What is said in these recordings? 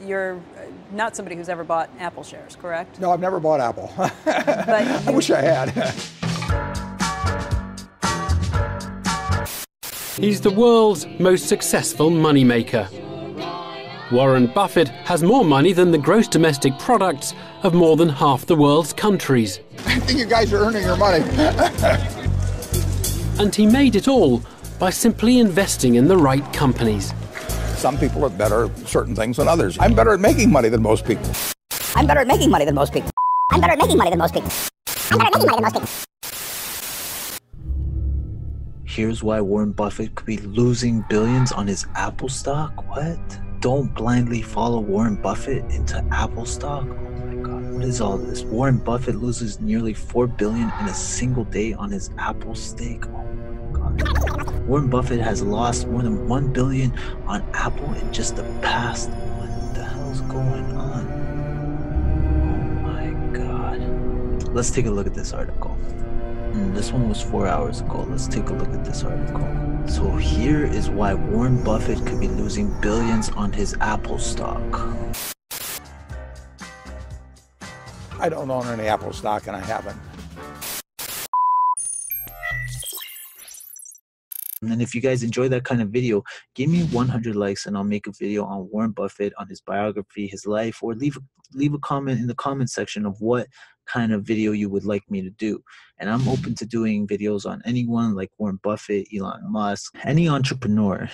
you're not somebody who's ever bought Apple shares, correct? No, I've never bought Apple. But I wish I had. He's the world's most successful moneymaker. Warren Buffett has more money than the gross domestic products of more than half the world's countries. I think you guys are earning your money. And he made it all by simply investing in the right companies. Some people are better at certain things than others. I'm better at making money than most people. I'm better at making money than most people. I'm better at making money than most people. I'm better at making money than most people. Here's why Warren Buffett could be losing billions on his Apple stock? What? Don't blindly follow Warren Buffett into Apple stock? Oh my God, what is all this? Warren Buffett loses nearly $4 billion in a single day on his Apple stake. Oh my God. Warren Buffett has lost more than $1 billion on Apple in just the past. What the hell's going on? Oh my God. Let's take a look at this article. This one was 4 hours ago. Let's take a look at this article. So here is why Warren Buffett could be losing billions on his Apple stock. I don't own any Apple stock, and I haven't. And if you guys enjoy that kind of video, give me 100 likes and I'll make a video on Warren Buffett, on his biography, his life, or leave a comment in the comment section of what kind of video you would like me to do. And I'm open to doing videos on anyone like Warren Buffett, Elon Musk, any entrepreneur.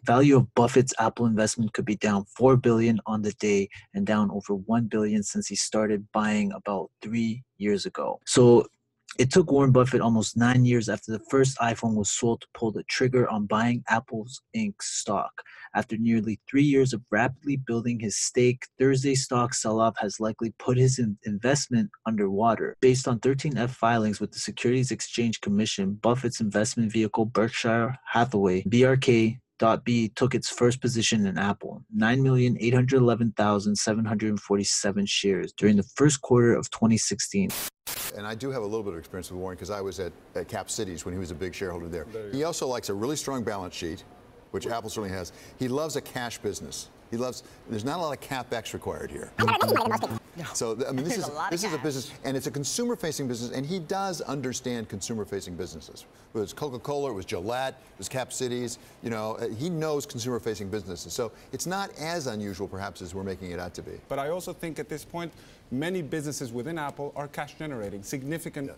Value of Buffett's Apple investment could be down $4 billion on the day and down over $1 billion since he started buying about 3 years ago. So it took Warren Buffett almost 9 years after the first iPhone was sold to pull the trigger on buying Apple's Inc. stock. After nearly 3 years of rapidly building his stake, Thursday's stock sell-off has likely put his investment underwater. Based on 13F filings with the Securities Exchange Commission, Buffett's investment vehicle Berkshire Hathaway, BRK.B, took its first position in Apple, 9,811,747 shares during the first quarter of 2016. And I do have a little bit of experience with Warren because I was at Cap Cities when he was a big shareholder there. He also likes a really strong balance sheet, which Apple certainly has. He loves a cash business. There's not a lot of CapEx required here. So, I mean, this is a business, and it's a consumer-facing business, and he does understand consumer-facing businesses. It was Coca-Cola, it was Gillette, it was Cap Cities, you know, he knows consumer-facing businesses. So it's not as unusual, perhaps, as we're making it out to be. But I also think at this point, many businesses within Apple are cash generating, significant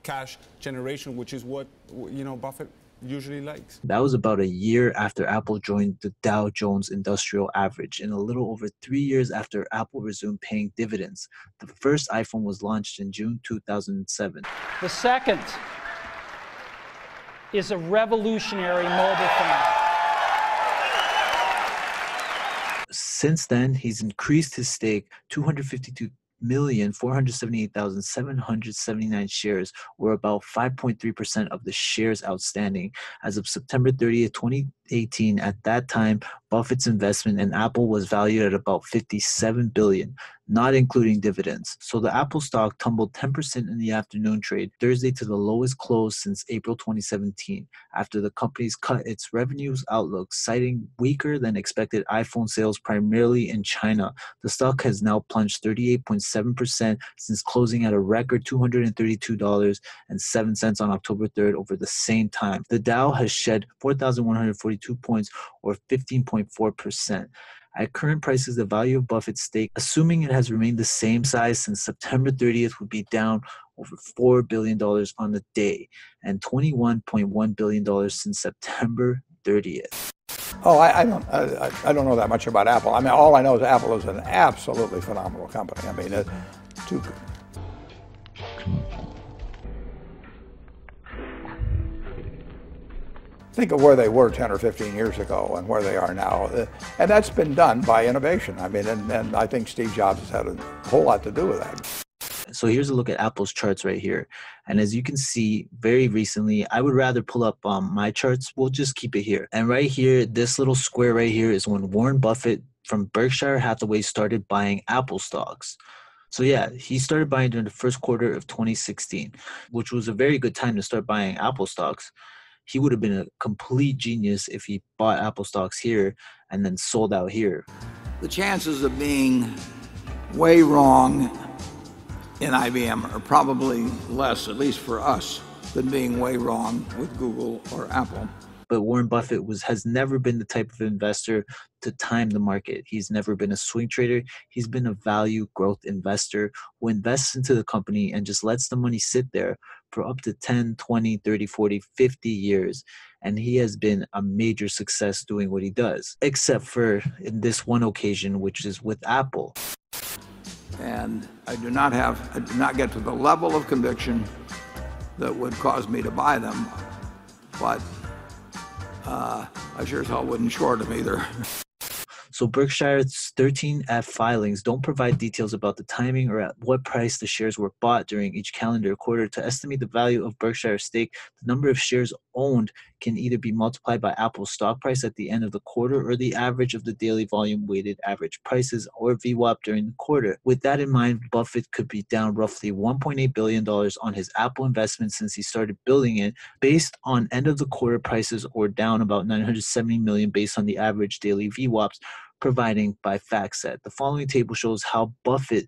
cash generation, which is what, you know, Buffett usually likes. That was about a year after Apple joined the Dow Jones Industrial Average and a little over 3 years after Apple resumed paying dividends. The first iPhone was launched in June 2007. The second is a revolutionary mobile phone. Since then, he's increased his stake 252,478,779 shares, or about 5.3% of the shares outstanding. As of September 30th, 2018, at that time, Buffett's investment in Apple was valued at about $57 billion, not including dividends. So the Apple stock tumbled 10% in the afternoon trade Thursday to the lowest close since April 2017, after the company's cut its revenues outlook, citing weaker than expected iPhone sales primarily in China. The stock has now plunged 38.7% since closing at a record $232.07 on October 3rd over the same time. The Dow has shed 4,142 points, or 15.4%. At current prices, the value of Buffett's stake, assuming it has remained the same size since September 30th, would be down over $4 billion on the day and $21.1 billion since September 30th. Oh, I don't know that much about Apple. I mean, all I know is Apple is an absolutely phenomenal company. I mean, too good. Think of where they were 10 or 15 years ago and where they are now. And that's been done by innovation. I mean, and I think Steve Jobs has had a whole lot to do with that. So here's a look at Apple's charts right here. And as you can see, very recently, I would rather pull up my charts. We'll just keep it here. And right here, this little square right here is when Warren Buffett from Berkshire Hathaway started buying Apple stocks. So yeah, he started buying during the first quarter of 2016, which was a very good time to start buying Apple stocks. He would have been a complete genius if he bought Apple stocks here and then sold out here. The chances of being way wrong in IBM are probably less, at least for us, than being way wrong with Google or Apple. But Warren Buffett has never been the type of investor to time the market. He's never been a swing trader. He's been a value growth investor who invests into the company and just lets the money sit there for up to 10, 20, 30, 40, 50 years. And he has been a major success doing what he does, except for in this one occasion, which is with Apple. And I do not get to the level of conviction that would cause me to buy them, but I sure as hell wouldn't short them either. So Berkshire's 13F filings don't provide details about the timing or at what price the shares were bought during each calendar quarter. To estimate the value of Berkshire's stake, the number of shares owned can either be multiplied by Apple's stock price at the end of the quarter or the average of the daily volume weighted average prices, or VWAP, during the quarter. With that in mind, Buffett could be down roughly $1.8 billion on his Apple investment since he started building it, based on end of the quarter prices, or down about $970 million based on the average daily VWAPs providing by FactSet. The following table shows how Buffett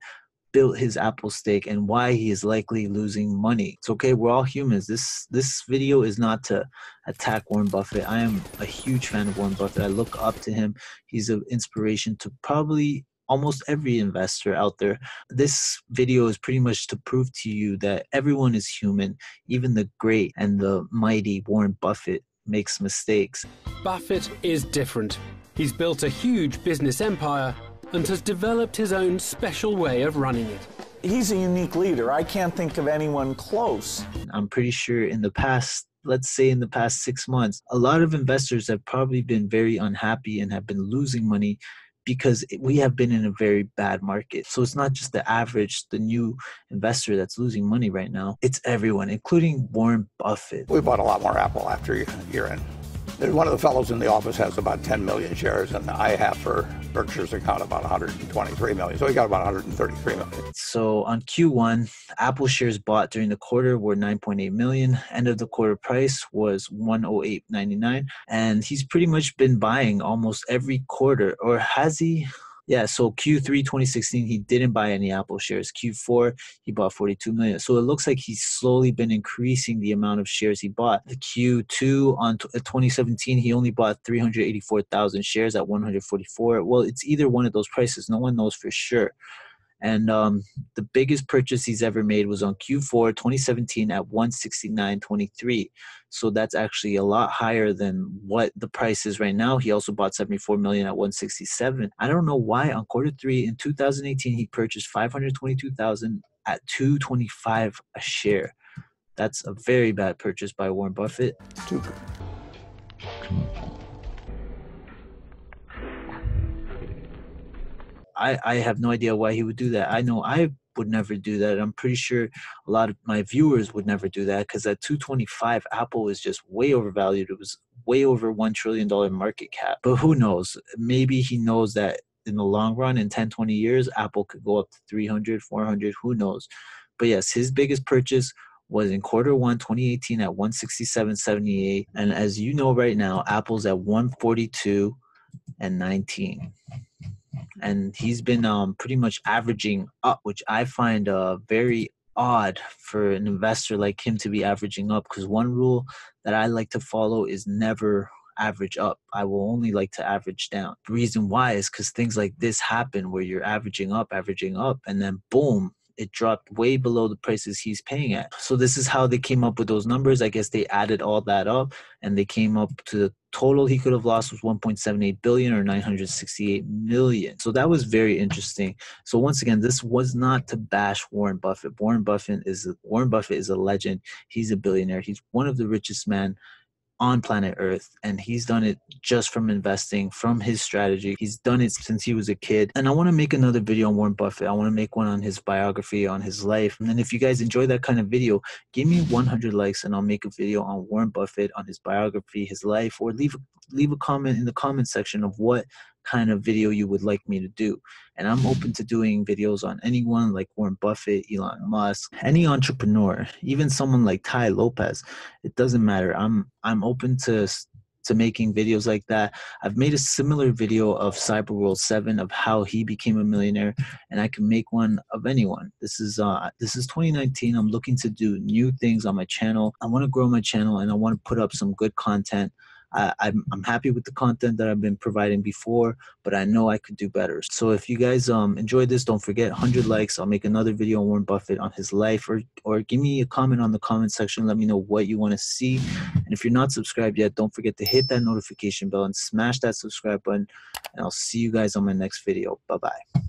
built his Apple stake and why he is likely losing money. It's okay, we're all humans. This video is not to attack Warren Buffett. I am a huge fan of Warren Buffett. I look up to him. He's an inspiration to probably almost every investor out there. This video is pretty much to prove to you that everyone is human. Even the great and the mighty Warren Buffett makes mistakes. Buffett is different. He's built a huge business empire and has developed his own special way of running it. He's a unique leader. I can't think of anyone close. I'm pretty sure in the past, let's say in the past 6 months, a lot of investors have probably been very unhappy and have been losing money because we have been in a very bad market. So it's not just the average, the new investor that's losing money right now. It's everyone, including Warren Buffett. We bought a lot more Apple after year-end. One of the fellows in the office has about 10 million shares, and I have, for Berkshire's account, about 123 million. So we got about 133 million. So on Q1, Apple shares bought during the quarter were 9.8 million. End of the quarter price was 108.99. And he's pretty much been buying almost every quarter, or has he? Yeah, so Q3 2016, he didn't buy any Apple shares. Q4, he bought 42 million. So it looks like he's slowly been increasing the amount of shares he bought. The Q2 on 2017, he only bought 384,000 shares at 144. Well, it's either one of those prices. No one knows for sure. And the biggest purchase he's ever made was on Q4 2017 at 169.23. So that's actually a lot higher than what the price is right now. He also bought 74 million at 167. I don't know why on Q3 in 2018 he purchased 522,000 at 225 a share. That's a very bad purchase by Warren Buffett. Too good. I have no idea why he would do that. I know I would never do that. I'm pretty sure a lot of my viewers would never do that, because at 225, Apple is just way overvalued. It was way over $1 trillion market cap. But who knows? Maybe he knows that in the long run, in 10, 20 years, Apple could go up to 300, 400, who knows? But yes, his biggest purchase was in Q1 2018 at 167.78. And as you know right now, Apple's at 142.19. And he's been pretty much averaging up, which I find very odd for an investor like him to be averaging up, because one rule that I like to follow is never average up. I will only like to average down. The reason why is because things like this happen where you're averaging up, and then boom, it dropped way below the prices he's paying at. So this is how they came up with those numbers. I guess they added all that up and they came up to the total he could have lost was 1.78 billion or 968 million. So that was very interesting. So once again, this was not to bash Warren Buffett. Warren Buffett is a legend. He's a billionaire. He's one of the richest men on planet Earth, and he's done it just from investing, from his strategy. He's done it since he was a kid. And I want to make another video on Warren Buffett. I want to make one on his biography, on his life. And then if you guys enjoy that kind of video, give me 100 likes and I'll make a video on Warren Buffett, on his biography, his life, or leave a comment in the comment section of what kind of video you would like me to do. And I'm open to doing videos on anyone like Warren Buffett, Elon Musk, any entrepreneur, even someone like Tai Lopez. It doesn't matter. I'm open to to making videos like that. I've made a similar video of Cyberworld 7 of how he became a millionaire, and I can make one of anyone. This is 2019. I'm looking to do new things on my channel. I want to grow my channel, and I want to put up some good content. I'm happy with the content that I've been providing before, but I know I could do better. So if you guys enjoyed this, don't forget 100 likes. I'll make another video on Warren Buffett, on his life, or give me a comment on the comment section. Let me know what you want to see. And if you're not subscribed yet, don't forget to hit that notification bell and smash that subscribe button. And I'll see you guys on my next video. Bye-bye.